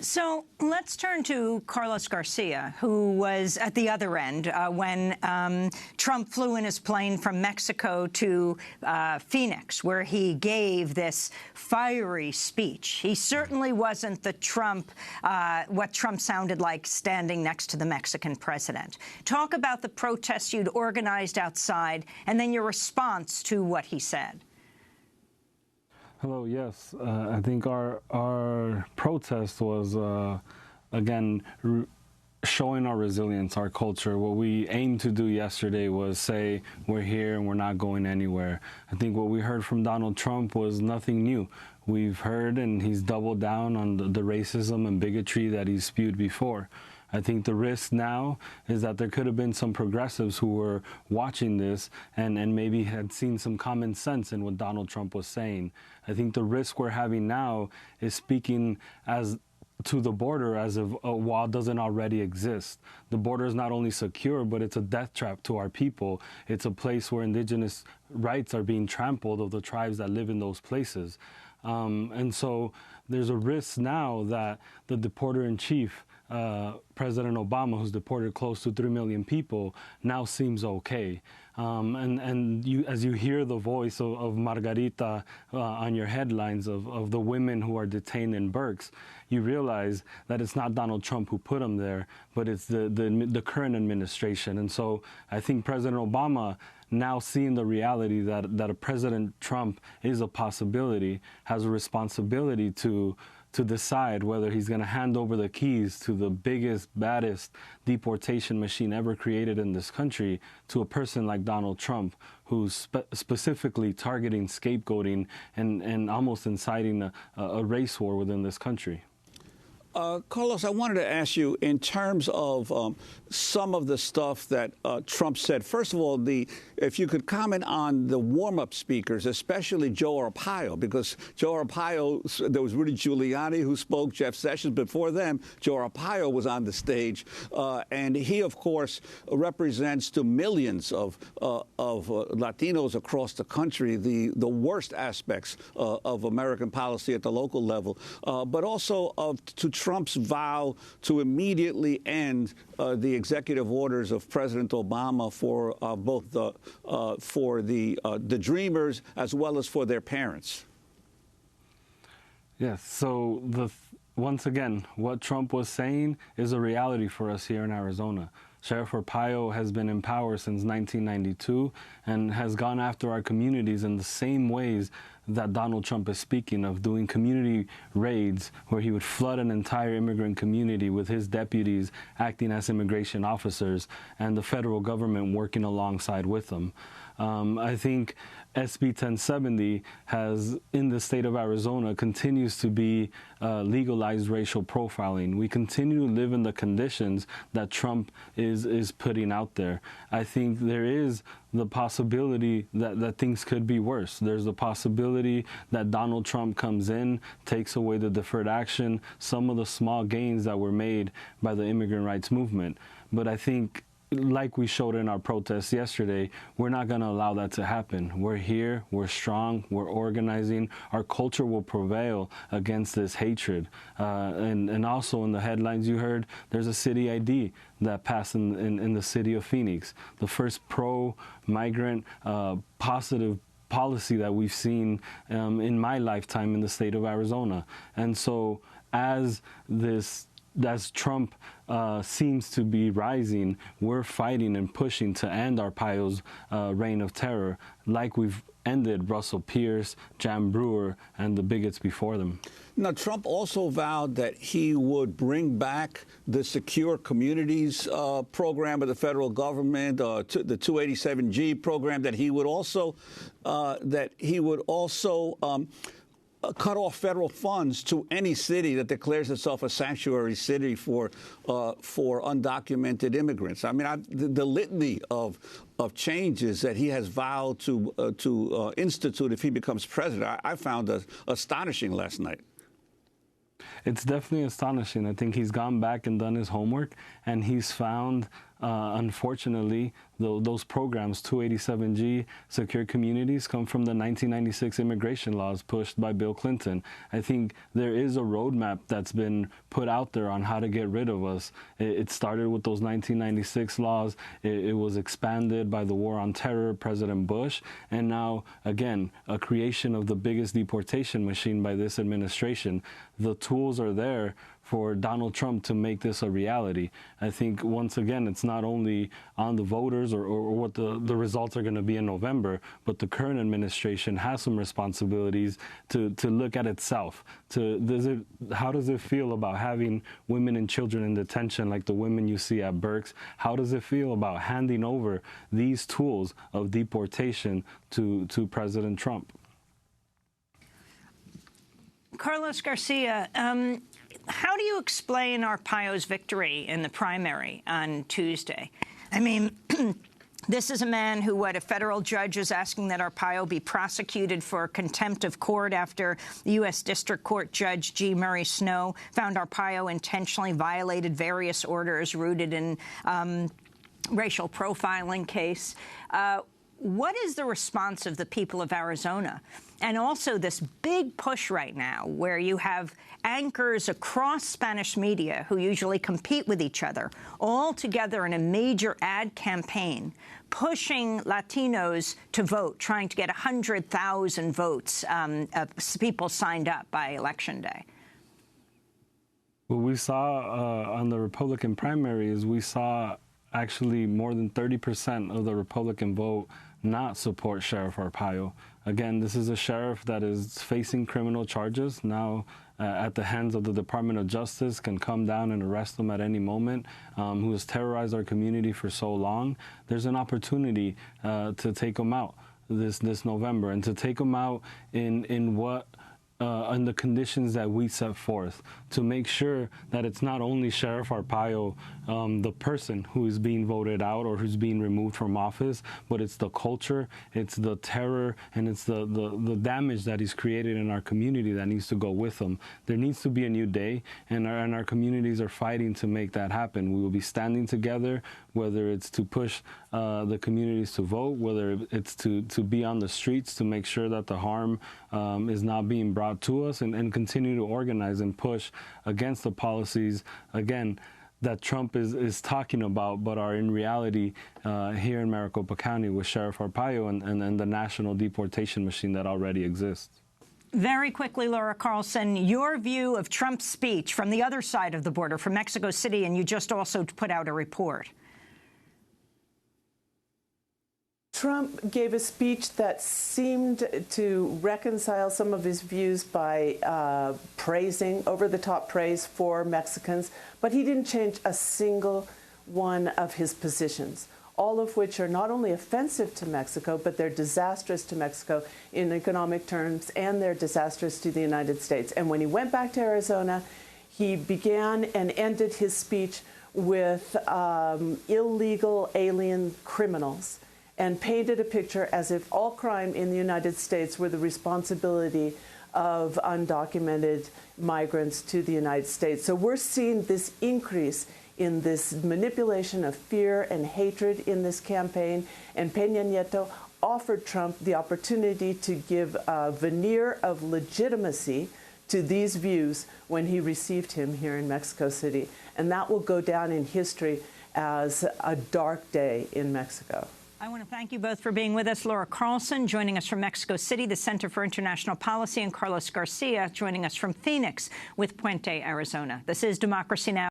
So let's turn to Carlos Garcia, who was at the other end when Trump flew in his plane from Mexico to Phoenix, where he gave this fiery speech. He certainly wasn't the Trump, what Trump sounded like standing next to the Mexican president. Talk about the protests you'd organized outside and then your response to what he said. Hello. Yes, I think our protest was again showing our resilience, our culture. What we aimed to do yesterday was say we're here and we're not going anywhere. I think what we heard from Donald Trump was nothing new. We've heard, and he's doubled down on the racism and bigotry that he spewed before. I think the risk now is that there could have been some progressives who were watching this and maybe had seen some common sense in what Donald Trump was saying. I think the risk we're having now is speaking as to the border as if a wall doesn't already exist. The border is not only secure, but it's a death trap to our people. It's a place where indigenous rights are being trampled of the tribes that live in those places. And so there's a risk now that the deporter-in-chief, President Obama, who's deported close to 3 million people, now seems okay. And as you hear the voice of Margarita on your headlines of the women who are detained in Berks, you realize that it's not Donald Trump who put them there, but it's the current administration. And so I think President Obama, now seeing the reality that a President Trump is a possibility, has a responsibility to decide whether he's going to hand over the keys to the biggest, baddest deportation machine ever created in this country to a person like Donald Trump, who's specifically targeting scapegoating and almost inciting a race war within this country. Carlos, I wanted to ask you, in terms of some of the stuff that Trump said, first of all, if you could comment on the warm-up speakers, especially Joe Arpaio, because Joe Arpaio, there was Rudy Giuliani who spoke, Jeff Sessions. Before them, Joe Arpaio was on the stage, and he, of course, represents to millions of Latinos across the country the worst aspects of American policy at the local level, but also to Trump's vow to immediately end the executive orders of President Obama for both the Dreamers as well as for their parents. Yes. So once again, what Trump was saying is a reality for us here in Arizona. Sheriff Arpaio has been in power since 1992 and has gone after our communities in the same ways that Donald Trump is speaking of, doing community raids where he would flood an entire immigrant community with his deputies acting as immigration officers and the federal government working alongside with them. I think SB 1070 has, in the state of Arizona, continues to be legalized racial profiling. We continue to live in the conditions that Trump is putting out there. I think there is the possibility that things could be worse. There's the possibility that Donald Trump comes in, takes away the deferred action, some of the small gains that were made by the immigrant rights movement. But I think, like we showed in our protests yesterday, we're not going to allow that to happen. We're here, we're strong, we're organizing. Our culture will prevail against this hatred. And also in the headlines you heard, there's a city ID that passed in the city of Phoenix, the first pro-migrant positive policy that we've seen in my lifetime in the state of Arizona. And so as Trump seems to be rising, we're fighting and pushing to end Arpaio's reign of terror, like we've ended Russell Pierce, Jan Brewer, and the bigots before them. Now, Trump also vowed that he would bring back the Secure Communities program of the federal government, the 287G program, that he would also cut off federal funds to any city that declares itself a sanctuary city for undocumented immigrants. I mean, the litany of changes that he has vowed to institute if he becomes president, I found astonishing last night. It's definitely astonishing. I think he's gone back and done his homework, and he's found unfortunately, those programs, 287G, secure communities, come from the 1996 immigration laws pushed by Bill Clinton. I think there is a roadmap that's been put out there on how to get rid of us. It started with those 1996 laws. It was expanded by the war on terror, President Bush, and now, again, a creation of the biggest deportation machine by this administration. The tools are there for Donald Trump to make this a reality. I think, once again, it's not only on the voters or what the results are going to be in November, but the current administration has some responsibilities to look at itself. How does it feel about having women and children in detention like the women you see at Berks? How does it feel about handing over these tools of deportation to President Trump? Carlos Garcia, how do you explain Arpaio's victory in the primary on Tuesday? I mean, this is a man who, a federal judge is asking that Arpaio be prosecuted for contempt of court after the U.S. District Court Judge G. Murray Snow found Arpaio intentionally violated various orders rooted in racial profiling case. What is the response of the people of Arizona? And also this big push right now where you have anchors across Spanish media who usually compete with each other, all together in a major ad campaign, pushing Latinos to vote, trying to get 100,000 votes, people signed up by Election Day. What we saw on the Republican primaries, we saw actually more than 30% of the Republican vote not support Sheriff Arpaio. Again, this is a sheriff that is facing criminal charges now at the hands of the Department of Justice, can come down and arrest him at any moment, who has terrorized our community for so long. There's an opportunity to take him out this November, and to take him out in the conditions that we set forth, to make sure that it's not only Sheriff Arpaio, the person who is being voted out or who's being removed from office, but it's the culture, it's the terror, and it's the damage that he's created in our community that needs to go with him. There needs to be a new day, and our communities are fighting to make that happen. We will be standing together, whether it's to push the communities to vote, whether it's to be on the streets to make sure that the harm is not being brought to us, and continue to organize and push against the policies, again, that Trump is talking about, but are in reality here in Maricopa County with Sheriff Arpaio and the national deportation machine that already exists. Very quickly, Laura Carlson, your view of Trump's speech from the other side of the border, from Mexico City, and you just also put out a report. Trump gave a speech that seemed to reconcile some of his views by praising, over-the-top praise for Mexicans, but he didn't change a single one of his positions, all of which are not only offensive to Mexico, but they're disastrous to Mexico in economic terms, and they're disastrous to the United States. And when he went back to Arizona, he began and ended his speech with illegal alien criminals, and painted a picture as if all crime in the United States were the responsibility of undocumented migrants to the United States. So we're seeing this increase in this manipulation of fear and hatred in this campaign, and Peña Nieto offered Trump the opportunity to give a veneer of legitimacy to these views when he received him here in Mexico City. And that will go down in history as a dark day in Mexico. I want to thank you both for being with us. Laura Carlson joining us from Mexico City, the Center for International Policy, and Carlos Garcia joining us from Phoenix with Puente, Arizona. This is Democracy Now!